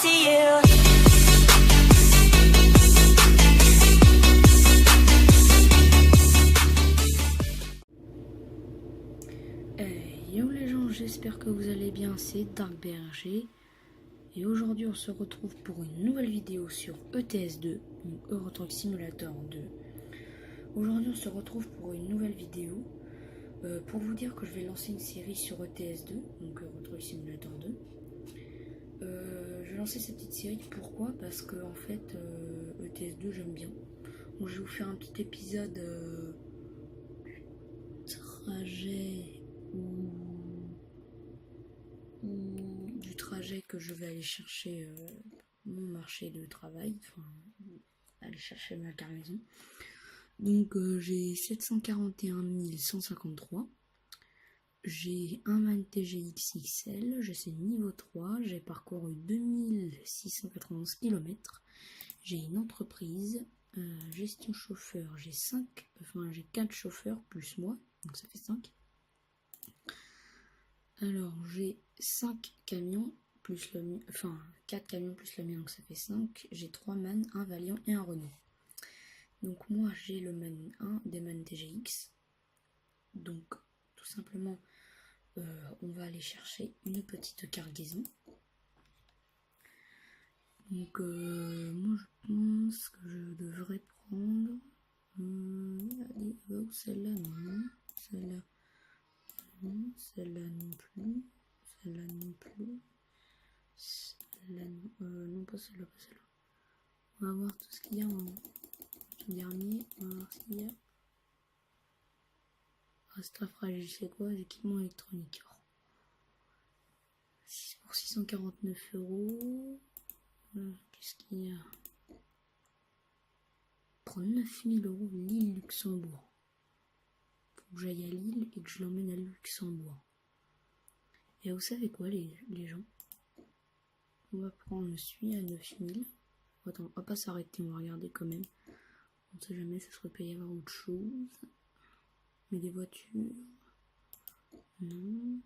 to you. Yo les gens, j'espère que vous allez bien, c'est Dark BRG et aujourd'hui on se retrouve pour une nouvelle vidéo sur ETS2, donc Euro Truck Simulator 2. Aujourd'hui on se retrouve pour une nouvelle vidéo pour vous dire que je vais lancer une série sur ETS2, donc Euro Truck Simulator 2. Je vais lancer cette petite série, pourquoi? Parce que en fait ETS2 j'aime bien. Donc je vais vous faire un petit épisode trajet du trajet que je vais aller chercher mon marché de travail, enfin aller chercher ma cargaison. Donc j'ai 741 153, j'ai un van TGX XL, je suis niveau 3, j'ai parcouru 2691 km, j'ai une entreprise, gestion chauffeur, j'ai 4 chauffeurs plus moi, donc ça fait 5. Alors j'ai 5 camions plus le mien, 4 camions plus le mien, donc ça fait 5. J'ai 3 MAN, un Valiant et un Renault. Donc moi j'ai le MAN 1 des MAN TGX. Donc tout simplement on va aller chercher une petite cargaison. Donc moi je pense que je devrais prendre allez, celle-là non, celle-là non, celle-là non plus, celle-là non plus, celle-là non, pas celle-là, pas celle-là. On va voir tout ce qu'il y a en tout dernier, on va voir ce qu'il y a. Reste fragile, c'est quoi? Équipement électronique. Pour 649 €. Qu'est-ce qu'il y a? Pour 9000 € Lille Luxembourg. Faut que j'aille à Lille et que je l'emmène à Luxembourg. Et vous savez quoi les gens? On va prendre celui à 9000. Attends, on va pas s'arrêter, on va regarder quand même. On ne sait jamais, ça serait peut y avoir autre chose. Mais des voitures. Non.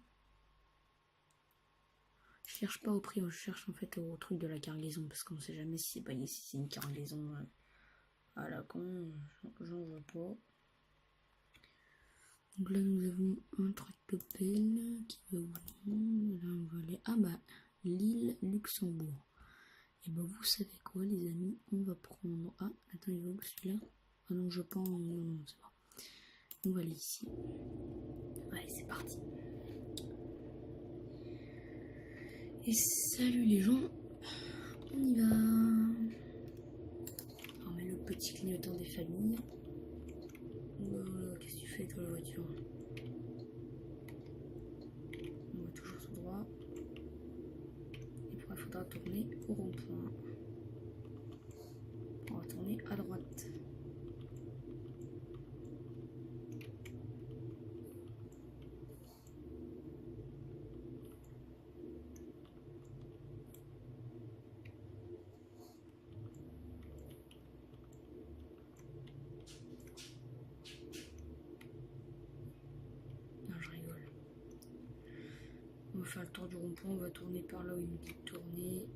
Je cherche pas au prix, je cherche en fait au truc de la cargaison. Parce qu'on sait jamais si c'est une cargaison à la con. J'en veux pas. Donc là nous avons un tractopelle qui va où? Là on va aller. Ah bah Lille Luxembourg. Et bah vous savez quoi les amis, on va prendre. Ah attends, il va où celui-là? Ah non je pense. Non c'est pas. On va aller ici. Allez c'est parti. Et salut les gens. On y va. On met le petit clignotant des familles. Qu'est-ce que tu fais toi la voiture? On va toujours tout droit. Et puis il faudra tourner au rond-point. On va tourner à droite. Non, je rigole. On va faire le tour du rond-point, on va tourner par là où il me dit de tourner.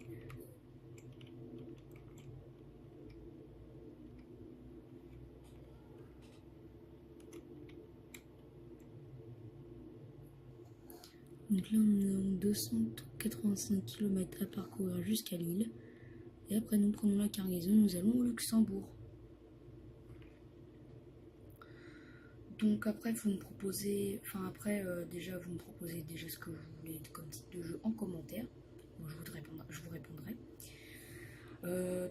Donc là on est en 285 km à parcourir jusqu'à Lille. Et après nous prenons la cargaison, nous allons au Luxembourg. Donc après vous me proposez, déjà vous me proposez déjà ce que vous voulez comme type de jeu en commentaire. Moi je vous répondrai.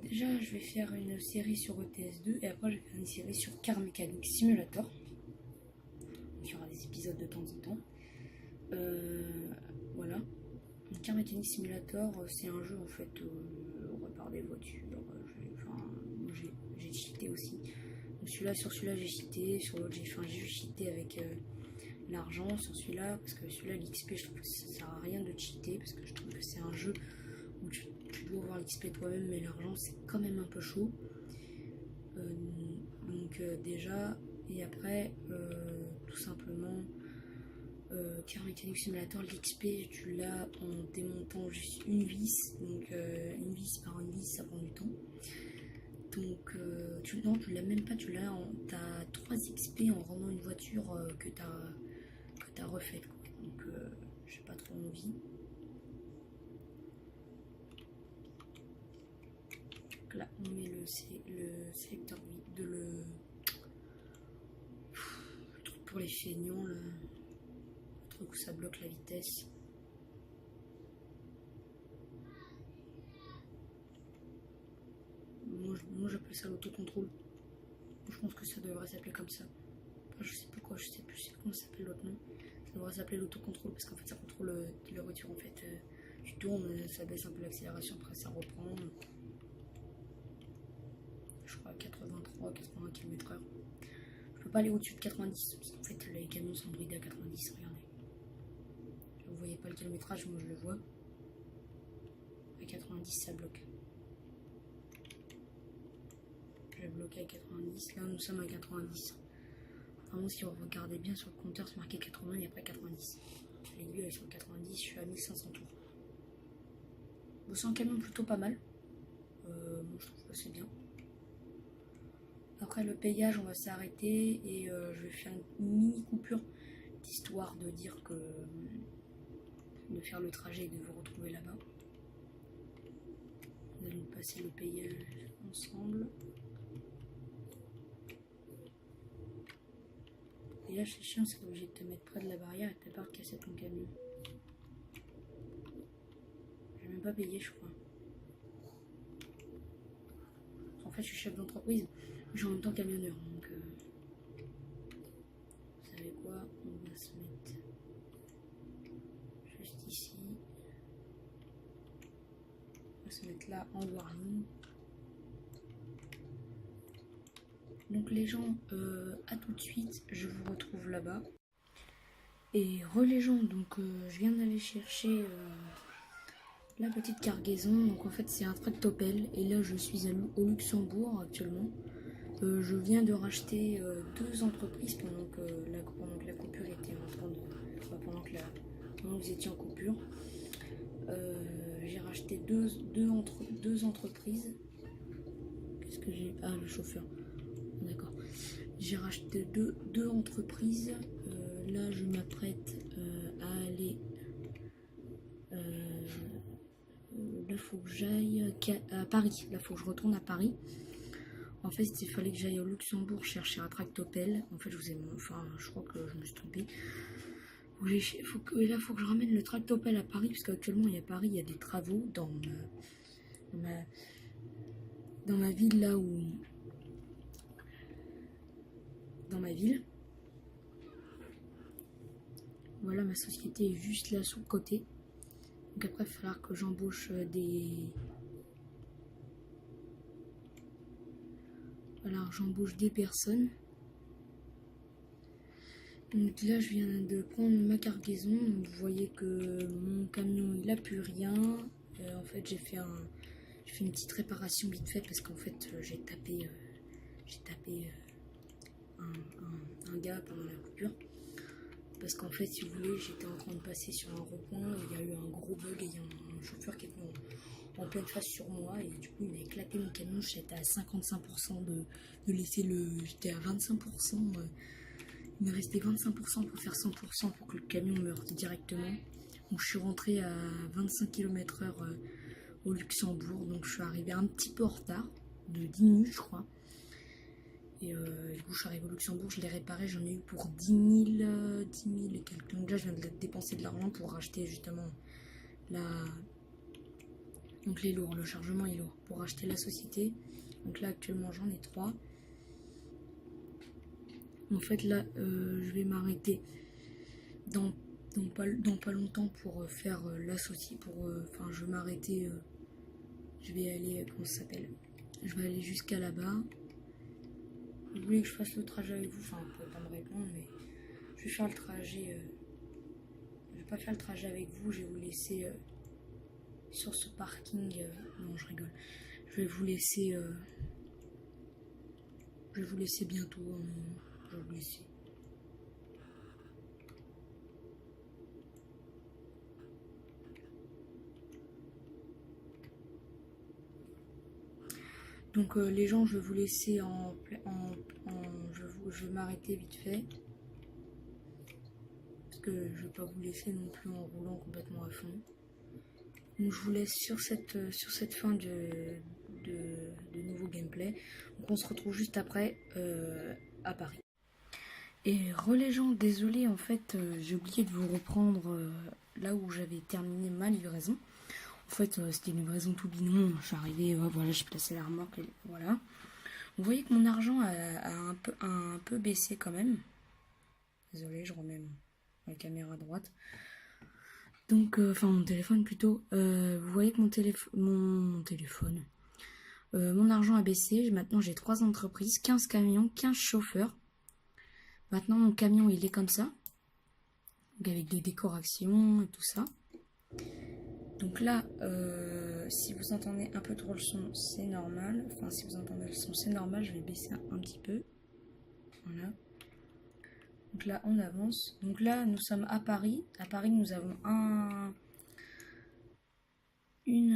Déjà je vais faire une série sur ETS2 et après je vais faire une série sur Car Mécanique Simulator. Il y aura des épisodes de temps en temps. Voilà. Car Mécanique Simulator, c'est un jeu en fait on répare des voitures. J'ai cheaté aussi. Donc sur celui-là j'ai cheaté, sur l'autre j'ai cheaté avec l'argent. Sur celui-là, parce que celui-là l'XP je trouve que ça sert à rien de cheater parce que je trouve que c'est un jeu où tu dois avoir l'XP toi-même, mais l'argent c'est quand même un peu chaud. Donc déjà, et après tout simplement Car Mechanic Simulator, l'XP, tu l'as en démontant juste une vis. Donc une vis par une vis, ça prend du temps. Donc non, tu l'as même pas, t'as 3 XP en rendant une voiture que t'as refaite, quoi. Donc j'ai pas trop envie. Donc là on met le sélecteur de le truc pour les feignants, le truc où ça bloque la vitesse. Moi j'appelle ça l'autocontrôle. Je pense que ça devrait s'appeler comme ça. Enfin, je sais plus quoi, je sais plus comment ça s'appelle l'autre nom. Ça devrait s'appeler l'autocontrôle parce qu'en fait ça contrôle la voiture. En fait, tu tournes, ça baisse un peu l'accélération, après ça reprend. Je crois à 83, 80 km/h. Je peux pas aller au-dessus de 90 parce qu'en fait les camions sont bridés à 90. Regardez. Vous voyez pas le kilométrage, moi je le vois. À 90 ça bloque. J'ai bloqué à 90, là nous sommes à 90. Vraiment, si vous regardez bien sur le compteur, c'est marqué 80 et après 90. L'aiguille elle est sur 90, je suis à 1500 tours. Bon, c'est un camion plutôt pas mal. Moi je trouve que c'est bien. Après le payage, on va s'arrêter et je vais faire une mini coupure d'histoire de dire que de faire le trajet et de vous retrouver là-bas. Nous allons passer le payage ensemble. Et là c'est chiant, c'est obligé de te mettre près de la barrière et t'as peur de casser ton camion. J'ai même pas payé, je crois. En fait je suis chef d'entreprise, mais je suis en même temps camionneur, donc vous savez quoi, on va se mettre juste ici. On va se mettre là en warning. Donc les gens, à tout de suite, je vous retrouve là-bas. Et les gens, donc je viens d'aller chercher la petite cargaison. Donc en fait c'est un tractopelle et là je suis au Luxembourg actuellement. Je viens de racheter 2 entreprises pendant que la coupure était en train de... Enfin, pendant que vous étiez en coupure. J'ai racheté deux entreprises. Qu'est-ce que j'ai... Ah, le chauffeur. D'accord. J'ai racheté deux entreprises. Là, je m'apprête à aller... là, il faut que j'aille à Paris. Là, il faut que je retourne à Paris. En fait, il fallait que j'aille au Luxembourg chercher un tractopelle. En fait, je crois que je me suis trompée. Là, il faut que je ramène le tractopelle à Paris, parce qu'actuellement, à Paris, il y a des travaux dans ma ville, là où... Dans ma ville. Voilà, ma société est juste là, sur le côté. Donc après, il va falloir que j'embauche des personnes. Donc là, je viens de prendre ma cargaison. Donc, vous voyez que mon camion, il n'a plus rien. En fait, j'ai fait une petite réparation vite fait parce qu'en fait, j'ai tapé un gars pendant la coupure. Parce qu'en fait, si vous voulez, j'étais en train de passer sur un rond-point. Il y a eu un gros bug et il y a un chauffeur qui est venu en pleine face sur moi. Et du coup, il a éclaté mon camion. J'étais à 55% de laisser le... J'étais à 25%. Il me restait 25% pour faire 100% pour que le camion meure directement. Donc je suis rentrée à 25 km/h au Luxembourg. Donc je suis arrivée un petit peu en retard, de 10 minutes je crois. Et du coup je suis arrivée au Luxembourg, je l'ai réparé, j'en ai eu pour 10 000 et quelques. Donc là je viens de dépenser de l'argent pour acheter justement donc les lourds, le chargement est lourd. Pour acheter la société. Donc là actuellement j'en ai 3. En fait là je vais m'arrêter dans pas longtemps pour faire l'associé. Enfin je vais m'arrêter, je vais aller, comment ça s'appelle, je vais aller jusqu'à là-bas. Vous voulez que je fasse le trajet avec vous? Enfin, vous pouvez pas me répondre, mais je vais faire le trajet. Je vais pas faire le trajet avec vous, je vais vous laisser sur ce parking. Non, je rigole. Je vais vous laisser bientôt. Je vais vous laisser. Donc les gens, je vais vous laisser je vais m'arrêter vite fait. Parce que je vais pas vous laisser non plus en roulant complètement à fond. Donc je vous laisse sur cette fin de nouveau gameplay. Donc on se retrouve juste après à Paris. Et les gens, désolé en fait, j'ai oublié de vous reprendre là où j'avais terminé ma livraison. En fait, c'était une livraison tout bidon. Je suis arrivée, voilà, j'ai placé la remorque, voilà. Vous voyez que mon argent a un peu baissé quand même. Désolé, je remets ma caméra à droite. Donc, enfin mon téléphone plutôt. Vous voyez que mon argent a baissé. Maintenant, j'ai 3 entreprises, 15 camions, 15 chauffeurs. Maintenant, mon camion, il est comme ça. Donc, avec des décorations et tout ça. Donc là, si vous entendez un peu trop le son, c'est normal. Enfin, si vous entendez le son, c'est normal. Je vais baisser un petit peu. Voilà. Donc là, on avance. Donc là, nous sommes à Paris. À Paris, nous avons une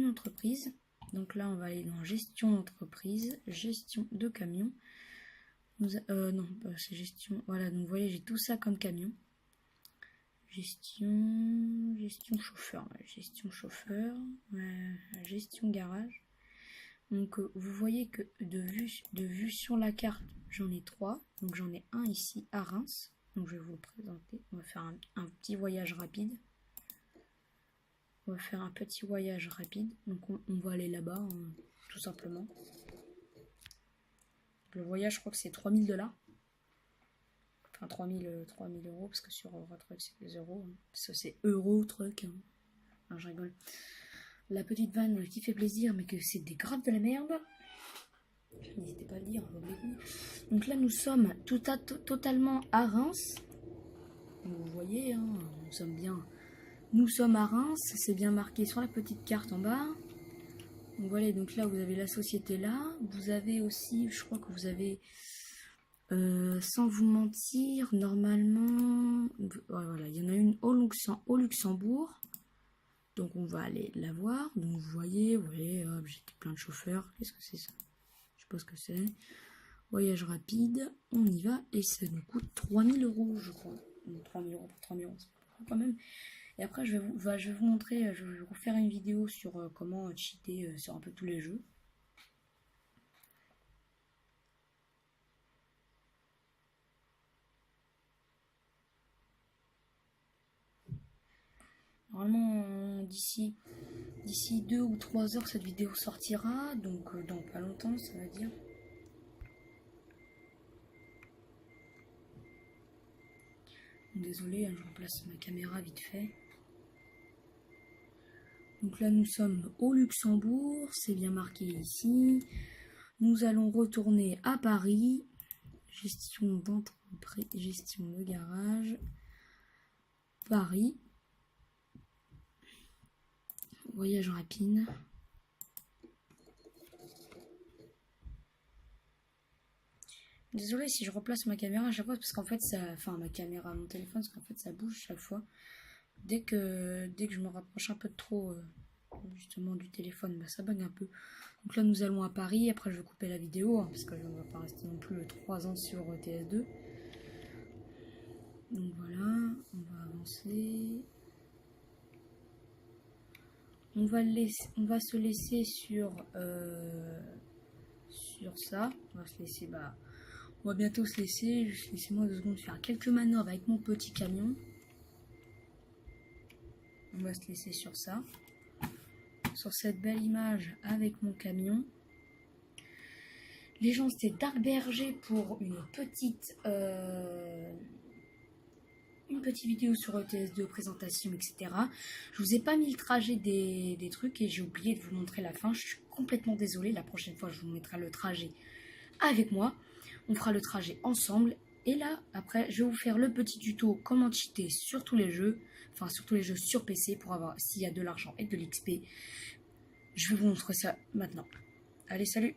entreprise. Donc là, on va aller dans gestion d'entreprise, gestion de camion. Non, c'est gestion. Voilà, donc vous voyez, j'ai tout ça comme camion. Gestion chauffeur, gestion chauffeur, gestion garage. Donc vous voyez que de vue sur la carte, j'en ai 3. Donc j'en ai un ici à Reims. Donc je vais vous le présenter. On va faire un petit voyage rapide. Donc on va aller là-bas, hein, tout simplement. Le voyage, je crois que c'est 3000 $. Enfin 3000 euros, parce que sur Eurotruck c'est des euros. Hein. Ça c'est Eurotruck. Hein. Non, je rigole. La petite vanne qui fait plaisir, mais que c'est des grappes de la merde. N'hésitez pas à le dire. Donc là nous sommes totalement à Reims. Vous voyez, hein, nous sommes bien. Nous sommes à Reims, c'est bien marqué sur la petite carte en bas. Donc voilà, donc là vous avez la société là. Vous avez aussi, je crois que vous avez... sans vous mentir, normalement, voilà, il y en a une au Luxembourg. Donc on va aller la voir. Donc vous voyez, j'ai plein de chauffeurs. Qu'est-ce que c'est ça? Je sais pas ce que c'est. Voyage rapide, on y va. Et ça nous coûte 3000 €, je crois. 3000 € pour 3000 €, c'est beaucoup quand même. Et après, je vais vous montrer, je vais vous faire une vidéo sur comment cheater sur un peu tous les jeux. Normalement, d'ici 2 ou 3 heures, cette vidéo sortira. Donc, dans pas longtemps, ça va dire. Désolée, hein, je remplace ma caméra vite fait. Donc là, nous sommes au Luxembourg. C'est bien marqué ici. Nous allons retourner à Paris. Gestion d'entreprise, gestion de garage. Paris. Voyage rapide. Désolée si je replace ma caméra à chaque fois parce qu'en fait ça. Enfin ma caméra, mon téléphone, parce qu'en fait ça bouge chaque fois. Dès que je me rapproche un peu de trop justement du téléphone, bah, ça bug un peu. Donc là nous allons à Paris, après je vais couper la vidéo, hein, parce que je ne vais pas rester non plus 3 ans sur TS2. Donc voilà, on va avancer. On va se laisser sur ça. On va se laisser, on va bientôt se laisser. Juste laissez-moi 2 secondes faire quelques manœuvres avec mon petit camion. On va se laisser sur ça. Sur cette belle image avec mon camion. Les gens, c'était Dark Berger pour une petite vidéo sur ETS2, présentation, etc. Je vous ai pas mis le trajet des trucs et j'ai oublié de vous montrer la fin. Je suis complètement désolée. La prochaine fois, je vous mettrai le trajet avec moi. On fera le trajet ensemble. Et là, après, je vais vous faire le petit tuto comment cheater sur tous les jeux. Enfin, sur tous les jeux sur PC pour avoir s'il y a de l'argent et de l'XP. Je vais vous montrer ça maintenant. Allez, salut!